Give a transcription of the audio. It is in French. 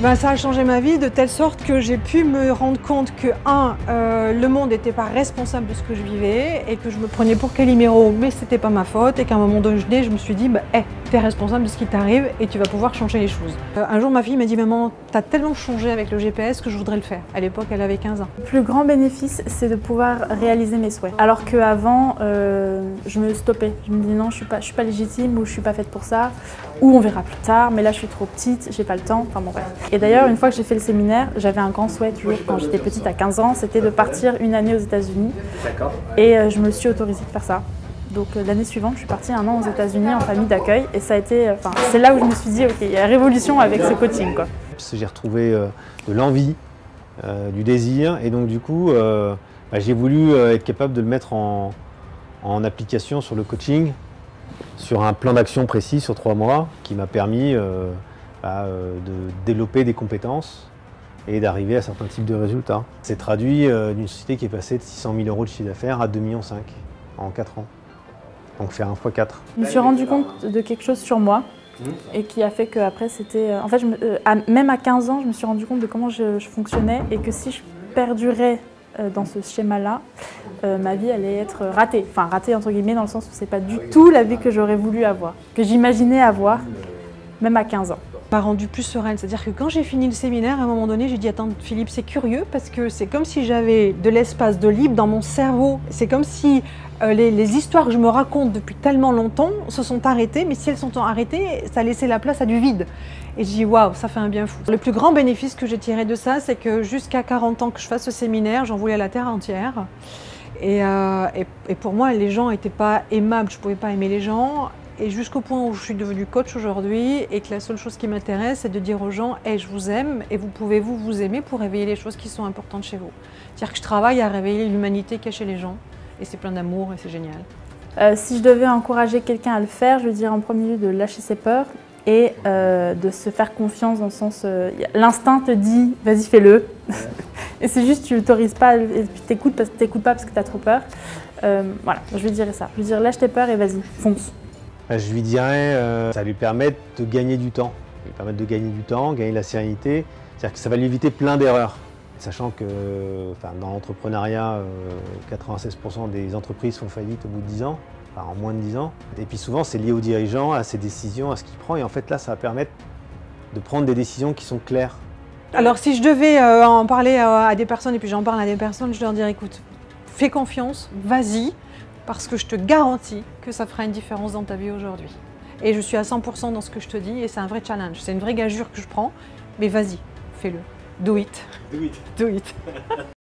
Ben, ça a changé ma vie de telle sorte que j'ai pu me rendre compte que, le monde n'était pas responsable de ce que je vivais et que je me prenais pour Calimero, mais c'était pas ma faute, et qu'à un moment donné, je me suis dit, t'es responsable de ce qui t'arrive et tu vas pouvoir changer les choses. Un jour, ma fille m'a dit, maman, t'as tellement changé avec le GPS que je voudrais le faire. À l'époque, elle avait 15 ans. Le plus grand bénéfice, c'est de pouvoir réaliser mes souhaits. Alors qu'avant, je me stoppais. Je me dis non, je suis pas légitime, ou je suis pas faite pour ça, ou on verra plus tard, mais là je suis trop petite, j'ai pas le temps, enfin bon bref. Et d'ailleurs, une fois que j'ai fait le séminaire, j'avais un grand souhait toujours quand j'étais petite à 15 ans, c'était de partir une année aux États-Unis. Et je me suis autorisée de faire ça. Donc l'année suivante, je suis partie 1 an aux États-Unis en famille d'accueil, et ça a été, c'est là où je me suis dit, ok, il y a révolution avec ce coaching, quoi. J'ai retrouvé de l'envie, du désir, et donc du coup, j'ai voulu être capable de le mettre en application sur le coaching, sur un plan d'action précis sur 3 mois, qui m'a permis de développer des compétences et d'arriver à certains types de résultats. C'est traduit d'une société qui est passée de 600 000 € de chiffre d'affaires à 2,5 millions en 4 ans. Donc faire 1 x 4. Je me suis rendu compte de quelque chose sur moi et qui a fait qu'après c'était... En fait, même à 15 ans, je me suis rendu compte de comment je fonctionnais, et que si je perdurais dans ce schéma-là, ma vie allait être ratée. Enfin, ratée entre guillemets, dans le sens où c'est pas du tout la vie que j'aurais voulu avoir, que j'imaginais avoir, même à 15 ans. M'a rendue plus sereine, c'est-à-dire que quand j'ai fini le séminaire, à un moment donné, j'ai dit, attends Philippe, c'est curieux, parce que c'est comme si j'avais de l'espace de libre dans mon cerveau. C'est comme si les histoires que je me raconte depuis tellement longtemps se sont arrêtées, mais si elles sont arrêtées, ça a laissé la place à du vide. Et je dis, waouh, ça fait un bien fou. Le plus grand bénéfice que j'ai tiré de ça, c'est que jusqu'à 40 ans que je fasse ce séminaire, j'en voulais à la terre entière. Et pour moi, les gens n'étaient pas aimables, je ne pouvais pas aimer les gens. Et jusqu'au point où je suis devenue coach aujourd'hui, et que la seule chose qui m'intéresse, c'est de dire aux gens, hey, je vous aime, et vous pouvez vous aimer pour réveiller les choses qui sont importantes chez vous. C'est-à-dire que je travaille à réveiller l'humanité qu'il y a chez les gens, et c'est plein d'amour, et c'est génial. Si je devais encourager quelqu'un à le faire, je dirais en premier lieu de lâcher ses peurs et de se faire confiance, dans le sens, l'instinct te dit, vas-y fais-le. Et c'est juste, tu l'autorises pas, et puis t'écoutes pas parce que tu as trop peur. Voilà, je lui dirais ça. Je lui dirais, lâche tes peurs et vas-y, fonce. Je lui dirais, ça va lui permettre de gagner du temps. Ça va lui permettre de gagner du temps, gagner de la sérénité. C'est-à-dire que ça va lui éviter plein d'erreurs. Sachant que dans l'entrepreneuriat, 96% des entreprises font faillite au bout de 10 ans, en moins de 10 ans. Et puis souvent, c'est lié aux dirigeants, à ses décisions, à ce qu'il prend. Et en fait, là, ça va permettre de prendre des décisions qui sont claires. Alors, si je devais en parler à des personnes, et puis j'en parle à des personnes, je leur dirais, écoute, fais confiance, vas-y, parce que je te garantis que ça fera une différence dans ta vie aujourd'hui. Et je suis à 100% dans ce que je te dis, et c'est un vrai challenge, c'est une vraie gageure que je prends, mais vas-y, fais-le. Do it. Do it. Do it.